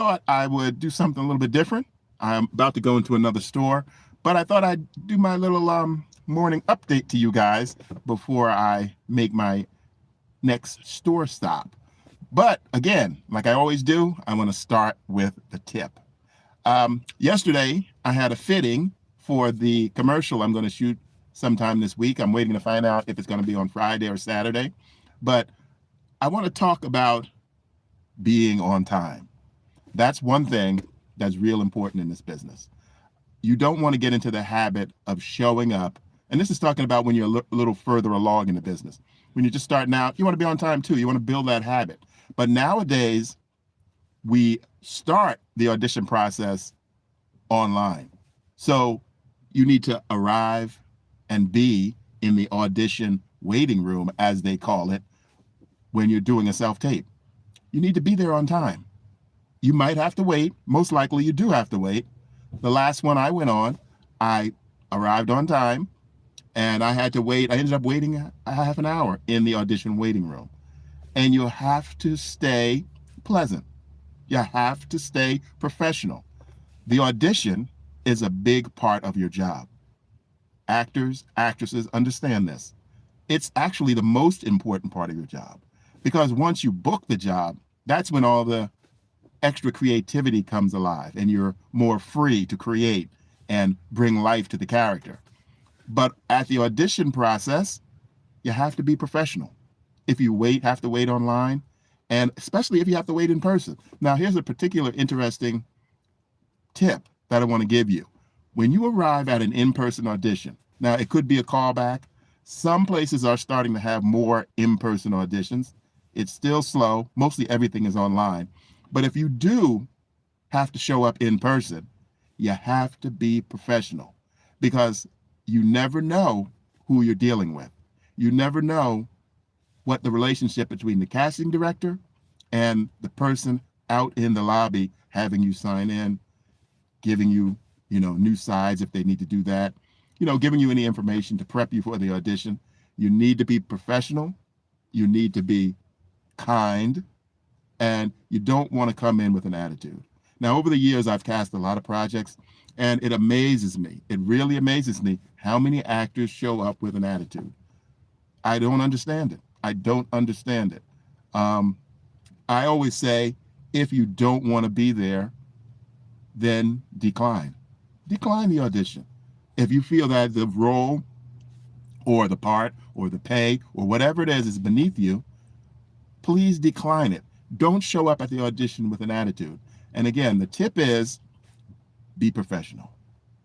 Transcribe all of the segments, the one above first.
thought I would do something a little bit different. I'm about to go into another store, but I thought I'd do my little morning update to you guys before I make my next store stop. But again, like I always do, I want to start with the tip. Yesterday, I had a fitting for the commercial I'm going to shoot sometime this week. I'm waiting to find out if it's going to be on Friday or Saturday. But I want to talk about being on time. That's one thing that's real important in this business. You don't want to get into the habit of showing up. And this is talking about when you're a little further along in the business. When you're just starting out, you want to be on time too. You want to build that habit. But nowadays, we start the audition process online. So you need to arrive and be in the audition waiting room, as they call it, when you're doing a self-tape. You need to be there on time. You might have to wait. Most likely you do have to wait. The last one I went on, I arrived on time and I had to wait. I ended up waiting a half an hour in the audition waiting room. And you have to stay pleasant. You have to stay professional. The audition is a big part of your job. Actors, actresses understand this. It's actually the most important part of your job because once you book the job, that's when all the extra creativity comes alive and you're more free to create and bring life to the character. But at the audition process, you have to be professional. If you have to wait online, and especially if you have to wait in person. Now, here's a particular interesting tip that I want to give you. When you arrive at an in-person audition, now it could be a callback. Some places are starting to have more in-person auditions. It's still slow. Mostly everything is online. But if you do have to show up in person, you have to be professional because you never know who you're dealing with. You never know what the relationship between the casting director and the person out in the lobby having you sign in, giving you, new sides if they need to do that, giving you any information to prep you for the audition. You need to be professional. You need to be kind, and you don't want to come in with an attitude. Now, over the years, I've cast a lot of projects, and it amazes me. It really amazes me how many actors show up with an attitude. I don't understand it. I don't understand it. I always say, if you don't want to be there, then decline. Decline the audition. If you feel that the role or the part or the pay or whatever it is beneath you, please decline it. Don't show up at the audition with an attitude. And again, the tip is be professional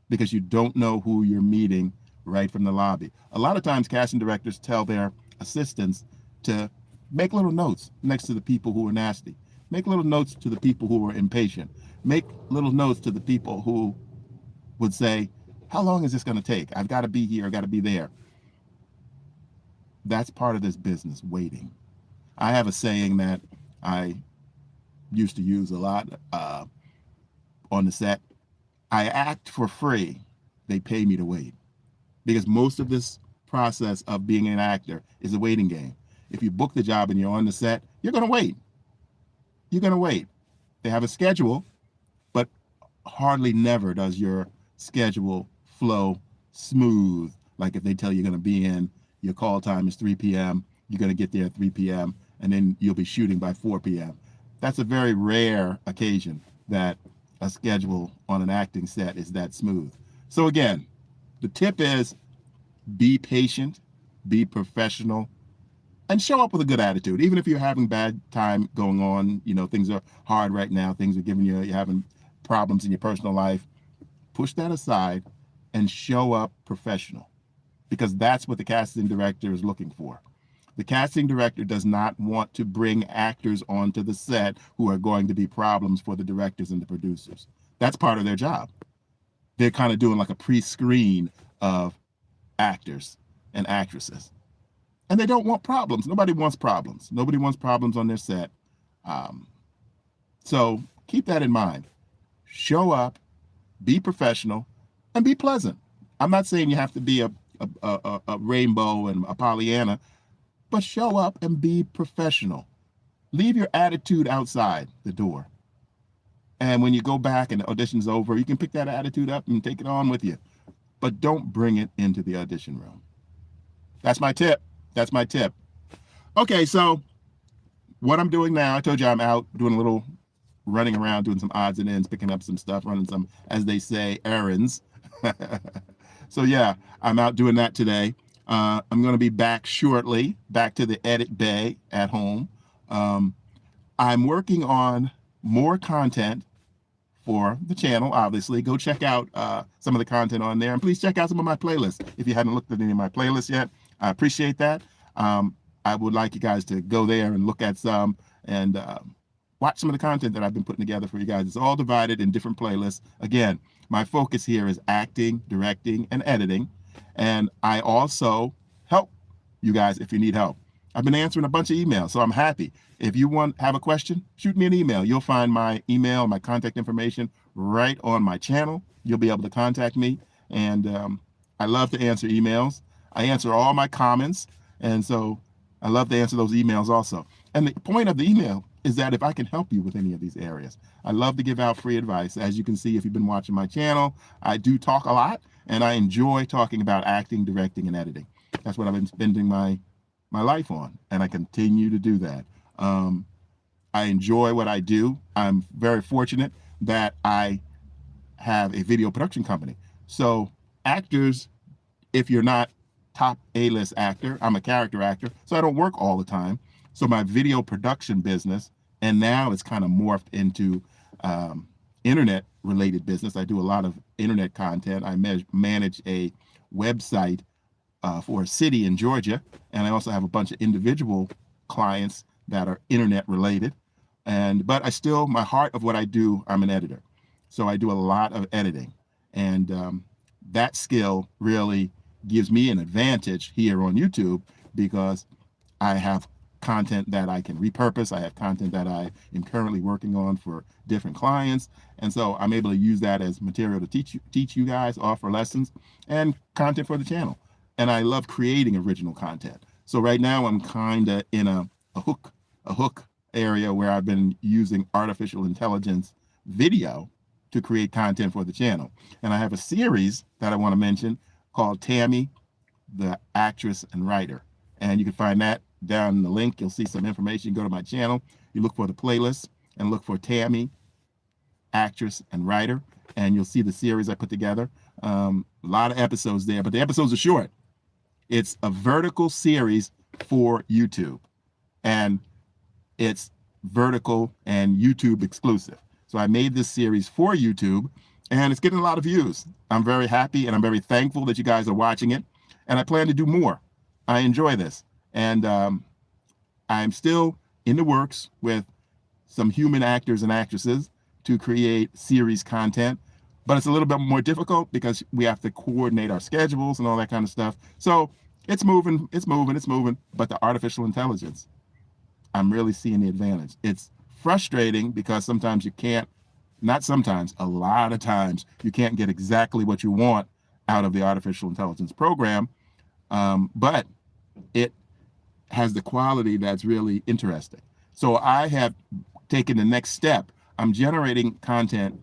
because you don't know who you're meeting right from the lobby. A lot of times casting directors tell their assistants to make little notes next to the people who are nasty. Make little notes to the people who are impatient. Make little notes to the people who would say, how long is this going to take? I've got to be here. I've got to be there. That's part of this business, waiting. I have a saying that I used to use a lot on the set. I act for free. They pay me to wait. Because most of this process of being an actor is a waiting game. If you book the job and you're on the set, you're going to wait. You're going to wait. They have a schedule, but hardly never does your schedule flow smooth. Like if they tell you you're going to be in, your call time is 3 p.m., you're going to get there at 3 p.m., and then you'll be shooting by 4 p.m. That's a very rare occasion that a schedule on an acting set is that smooth. So again, the tip is be patient, be professional, and show up with a good attitude. Even if you're having bad time going on, things are hard right now, things are you're having problems in your personal life, push that aside and show up professional because that's what the casting director is looking for. The casting director does not want to bring actors onto the set who are going to be problems for the directors and the producers. That's part of their job. They're kind of doing like a pre-screen of actors and actresses. And they don't want problems. Nobody wants problems. Nobody wants problems on their set. So keep that in mind. Show up, be professional, and be pleasant. I'm not saying you have to be a rainbow and a Pollyanna, but show up and be professional. Leave your attitude outside the door. And when you go back and the audition's over, you can pick that attitude up and take it on with you. But don't bring it into the audition room. That's my tip. That's my tip. Okay, so what I'm doing now, I told you I'm out doing a little running around, doing some odds and ends, picking up some stuff, running some, as they say, errands. So yeah, I'm out doing that today. I'm going to be back shortly, back to the edit bay at home. I'm working on more content for the channel, obviously. Go check out some of the content on there. And please check out some of my playlists if you haven't looked at any of my playlists yet. I appreciate that. I would like you guys to go there and look at some and watch some of the content that I've been putting together for you guys. It's all divided in different playlists. Again, my focus here is acting, directing, and editing. And I also help you guys if you need help. I've been answering a bunch of emails, so I'm happy. If you have a question, shoot me an email. You'll find my email, my contact information right on my channel. You'll be able to contact me. And I love to answer emails. I answer all my comments. And so I love to answer those emails also. And the point of the email is that if I can help you with any of these areas, I love to give out free advice. As you can see, if you've been watching my channel, I do talk a lot, and I enjoy talking about acting, directing, and editing. That's what I've been spending my life on, and I continue to do that. I enjoy what I do. I'm very fortunate that I have a video production company. So actors, if you're not top A-list actor, I'm a character actor, so I don't work all the time. So my video production business, and now it's kind of morphed into internet related business. I do a lot of internet content. I manage a website for a city in Georgia, and I also have a bunch of individual clients that are internet related. But I still, my heart of what I do, I'm an editor. So I do a lot of editing, and that skill really gives me an advantage here on YouTube because I have content that I can repurpose. I have content that I am currently working on for different clients. And so I'm able to use that as material to teach you guys, offer lessons, and content for the channel. And I love creating original content. So right now I'm kind of in a hook area where I've been using artificial intelligence video to create content for the channel. And I have a series that I want to mention called Tammy, the Actress and Writer. And you can find that down in the link. You'll see some information. You go to my channel, you look for the playlist and look for Tammy, Actress and Writer, and you'll see the series I put together. A lot of episodes there, but the episodes are short. It's a vertical series for YouTube, and it's vertical and YouTube exclusive. So I made this series for YouTube, and it's getting a lot of views. I'm very happy, and I'm very thankful that you guys are watching it, and I plan to do more. I enjoy this, and I'm still in the works with some human actors and actresses to create series content, but it's a little bit more difficult because we have to coordinate our schedules and all that kind of stuff. So it's moving, but the artificial intelligence, I'm really seeing the advantage. It's frustrating because sometimes you can't, not sometimes, a lot of times, you can't get exactly what you want out of the artificial intelligence program, but it has the quality that's really interesting. So I have taken the next step. I'm generating content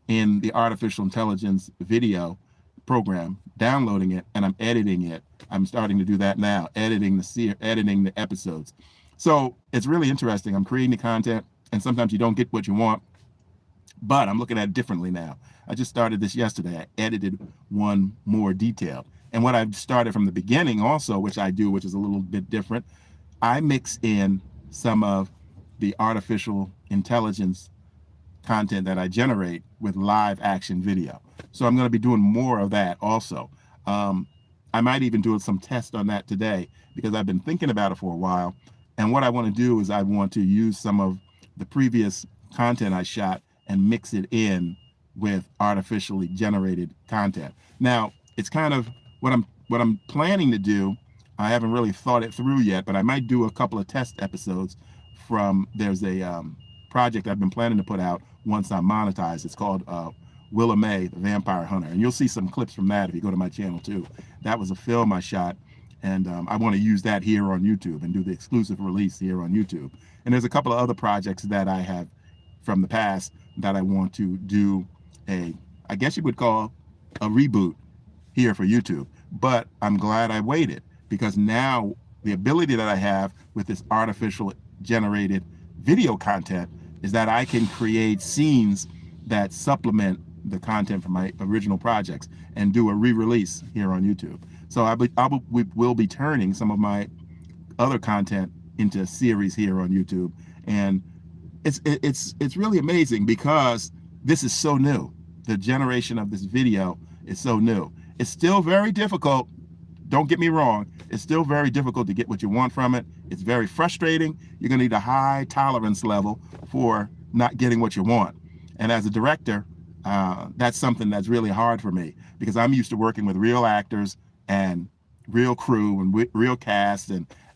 in the artificial intelligence video program, downloading it, and I'm editing it. I'm starting to do that now, editing the episodes. So it's really interesting. I'm creating the content, and sometimes you don't get what you want, but I'm looking at it differently now. I just started this yesterday. I edited one more detailed. And what I've started from the beginning also, which I do, which is a little bit different, I mix in some of the artificial intelligence content that I generate with live action video. So I'm going to be doing more of that also. I might even do some test on that today because I've been thinking about it for a while. And what I want to do is I want to use some of the previous content I shot and mix it in with artificially generated content. Now, it's kind of what I'm planning to do. I haven't really thought it through yet, but I might do a couple of test episodes from, there's a project I've been planning to put out once I'm monetized. It's called Willa May, the Vampire Hunter. And you'll see some clips from that if you go to my channel too. That was a film I shot, and I want to use that here on YouTube and do the exclusive release here on YouTube. And there's a couple of other projects that I have from the past that I want to do I guess you would call a reboot here for YouTube. But I'm glad I waited, because now the ability that I have with this artificial generated video content is that I can create scenes that supplement the content from my original projects and do a re-release here on YouTube. So we will be turning some of my other content into a series here on YouTube, and it's really amazing because this is so new. The generation of this video is so new. It's still very difficult. Don't get me wrong. It's still very difficult to get what you want from it. It's very frustrating. You're going to need a high tolerance level for not getting what you want. And as a director, that's something that's really hard for me, because I'm used to working with real actors and real crew and real cast,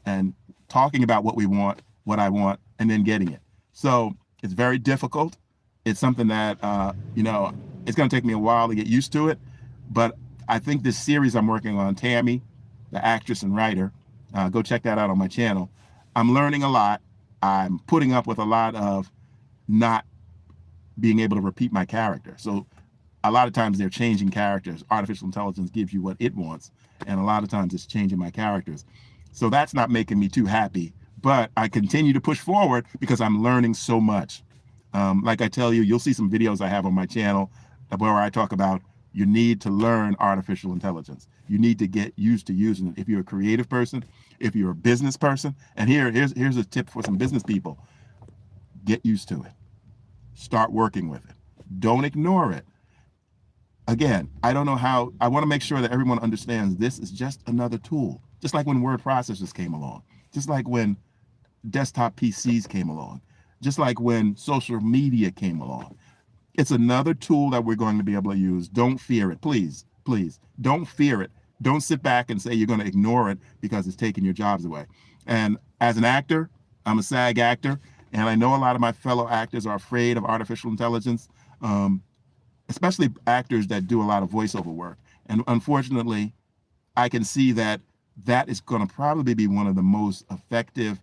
and talking about what we want, what I want, and then getting it. So it's very difficult. It's something that, it's going to take me a while to get used to it. But I think this series I'm working on, Tammy, the actress and writer, go check that out on my channel. I'm learning a lot. I'm putting up with a lot of not being able to repeat my character. So a lot of times they're changing characters. Artificial intelligence gives you what it wants, and a lot of times it's changing my characters. So that's not making me too happy, but I continue to push forward because I'm learning so much. Like I tell you, you'll see some videos I have on my channel where I talk about you need to learn artificial intelligence. You need to get used to using it. If you're a creative person, if you're a business person, and here's a tip for some business people: get used to it. Start working with it. Don't ignore it. Again, I don't know how. I want to make sure that everyone understands this is just another tool. Just like when word processors came along, just like when desktop PCs came along, just like when social media came along. It's another tool that we're going to be able to use. Don't fear it. Please, please, don't fear it. Don't sit back and say you're going to ignore it because it's taking your jobs away. And as an actor, I'm a SAG actor, and I know a lot of my fellow actors are afraid of artificial intelligence, especially actors that do a lot of voiceover work. And unfortunately, I can see that that is going to probably be one of the most affected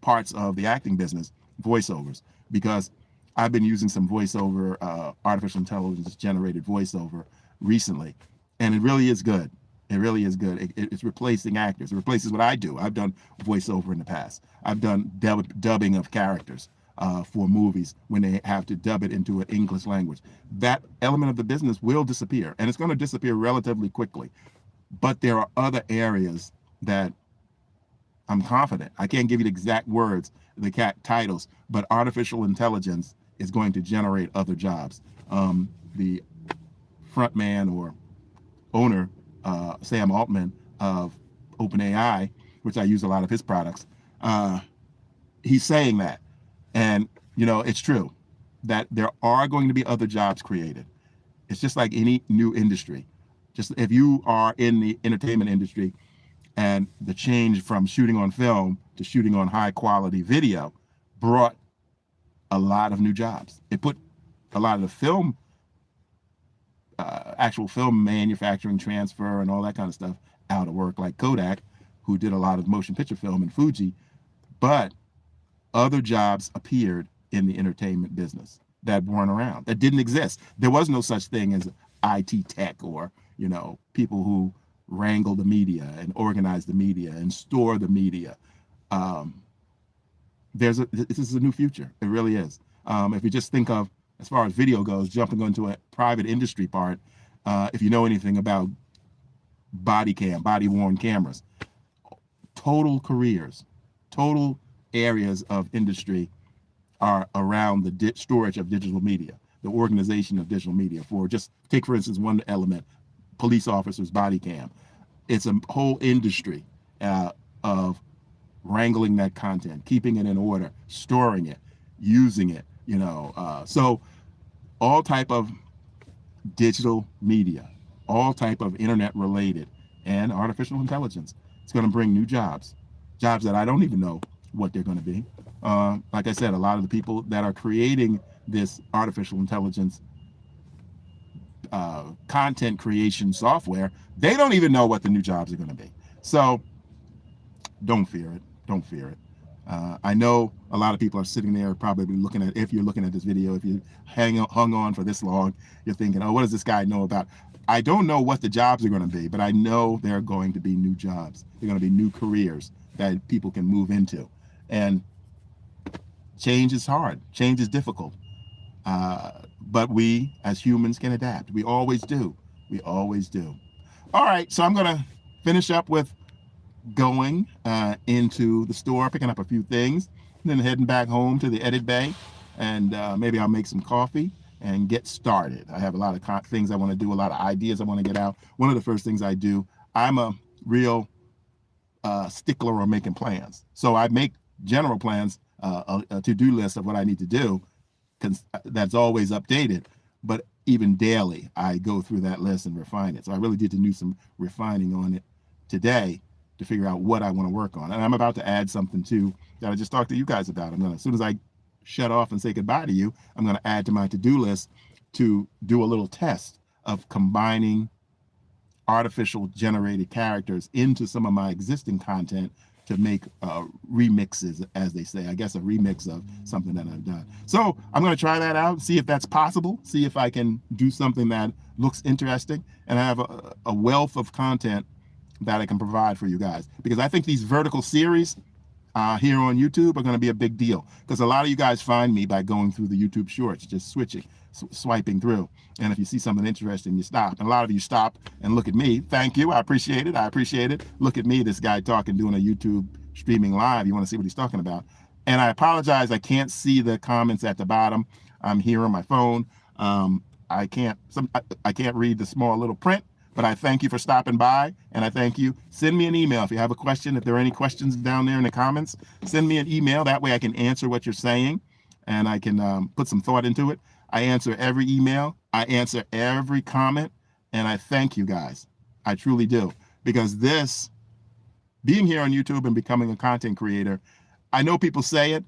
parts of the acting business, voiceovers, because I've been using some voiceover, artificial intelligence generated voiceover recently, and it really is good. It really is good. It's replacing actors. It replaces what I do. I've done voiceover in the past. I've done dubbing of characters for movies when they have to dub it into an English language. That element of the business will disappear, and it's going to disappear relatively quickly. But there are other areas that I'm confident. I can't give you the exact words, the titles, but artificial intelligence is going to generate other jobs. The front man or owner, Sam Altman of OpenAI, which I use a lot of his products, he's saying that. And, it's true that there are going to be other jobs created. It's just like any new industry. Just if you are in the entertainment industry, and the change from shooting on film to shooting on high quality video brought a lot of new jobs. It put a lot of the film, actual film manufacturing, transfer, and all that kind of stuff out of work, like Kodak, who did a lot of motion picture film, and Fuji. But other jobs appeared in the entertainment business that weren't around, that didn't exist. There was no such thing as IT tech or, people who wrangle the media and organize the media and store the media. This is a new future. It really is. If you just think of, as far as video goes, jumping into a private industry part, if you know anything about body worn cameras, total careers, total areas of industry are around the storage of digital media, the organization of digital media. For just take, for instance, one element, police officers' body cam. It's a whole industry of wrangling that content, keeping it in order, storing it, using it, so all type of digital media, all type of internet related, and artificial intelligence. It's going to bring new jobs that I don't even know what they're going to be. Like I said, a lot of the people that are creating this artificial intelligence content creation software, they don't even know what the new jobs are going to be. So don't fear it. Don't fear it. I know a lot of people are sitting there probably looking at, if you're looking at this video, if you hung on for this long, you're thinking, oh, what does this guy know about? I don't know what the jobs are going to be, but I know there are going to be new jobs. There are going to be new careers that people can move into. And change is hard. Change is difficult. But we as humans can adapt. We always do. We always do. All right, so I'm going to finish up with going into the store, picking up a few things, and then heading back home to the edit bay, and maybe I'll make some coffee and get started. I have a lot of things I want to do, a lot of ideas I want to get out. One of the first things I do, I'm a real stickler on making plans. So I make general plans, a to-do list of what I need to do, that's always updated. But even daily, I go through that list and refine it. So I really did to do some refining on it today to figure out what I want to work on. And I'm about to add something too that I just talked to you guys about. I'm gonna, as soon as I shut off and say goodbye to you, I'm gonna add to my to-do list to do a little test of combining artificial generated characters into some of my existing content to make remixes, as they say. I guess a remix of something that I've done. So I'm going to try that out, see if that's possible, see if I can do something that looks interesting, and I have a wealth of content that I can provide for you guys. Because I think these vertical series here on YouTube are going to be a big deal. Because a lot of you guys find me by going through the YouTube shorts, just switching, swiping through. And if you see something interesting, you stop. And a lot of you stop and look at me. Thank you. I appreciate it. I appreciate it. Look at me, this guy talking, doing a YouTube streaming live. You want to see what he's talking about. And I apologize. I can't see the comments at the bottom. I'm here on my phone. I can't read the small little print. But I thank you for stopping by, and I thank you. Send me an email if you have a question. If there are any questions down there in the comments, send me an email. That way I can answer what you're saying, and I can put some thought into it. I answer every email. I answer every comment, and I thank you guys. I truly do. Because this, being here on YouTube and becoming a content creator, I know people say it,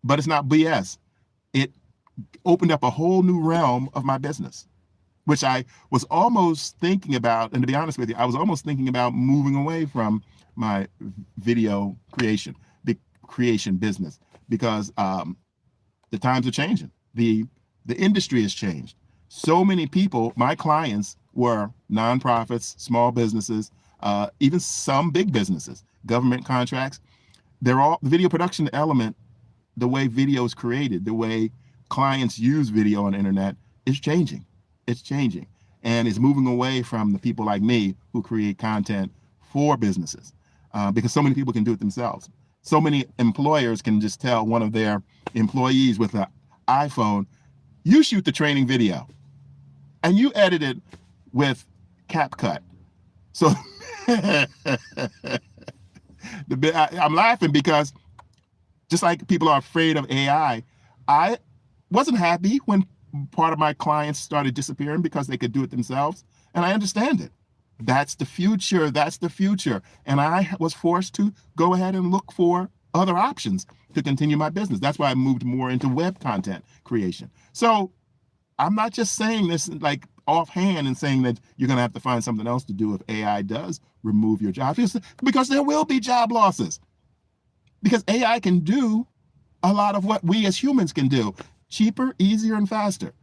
but it's not BS. It opened up a whole new realm of my business, which I was almost thinking about. And to be honest with you, I was almost thinking about moving away from my video creation business, because the times are changing. The industry has changed. So many people, my clients, were nonprofits, small businesses, even some big businesses, government contracts. They're all, the video production element, the way video is created, the way clients use video on the internet is changing. It's changing, and it's moving away from the people like me who create content for businesses, because so many people can do it themselves. So many employers can just tell one of their employees with an iPhone, you shoot the training video and you edit it with CapCut. So I'm laughing because just like people are afraid of AI, I wasn't happy when part of my clients started disappearing because they could do it themselves. And I understand it. That's the future. That's the future. And I was forced to go ahead and look for other options to continue my business. That's why I moved more into web content creation. So I'm not just saying this like offhand and saying that you're going to have to find something else to do if AI does remove your job, because there will be job losses, because AI can do a lot of what we as humans can do. Cheaper, easier, and faster.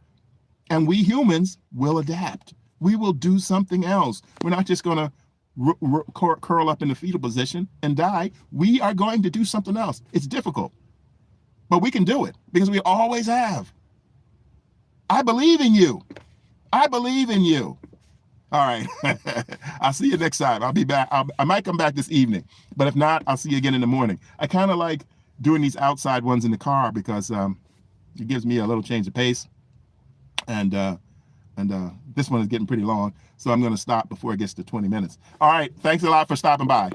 And we humans will adapt. We will do something else. We're not just going to curl up in the fetal position and die. We are going to do something else. It's difficult, but we can do it because we always have. I believe in you. I believe in you. All right. I'll see you next time. I'll be back. I might come back this evening, but if not, I'll see you again in the morning. I kind of like doing these outside ones in the car because it gives me a little change of pace, and this one is getting pretty long, so I'm going to stop before it gets to 20 minutes. All right, thanks a lot for stopping by.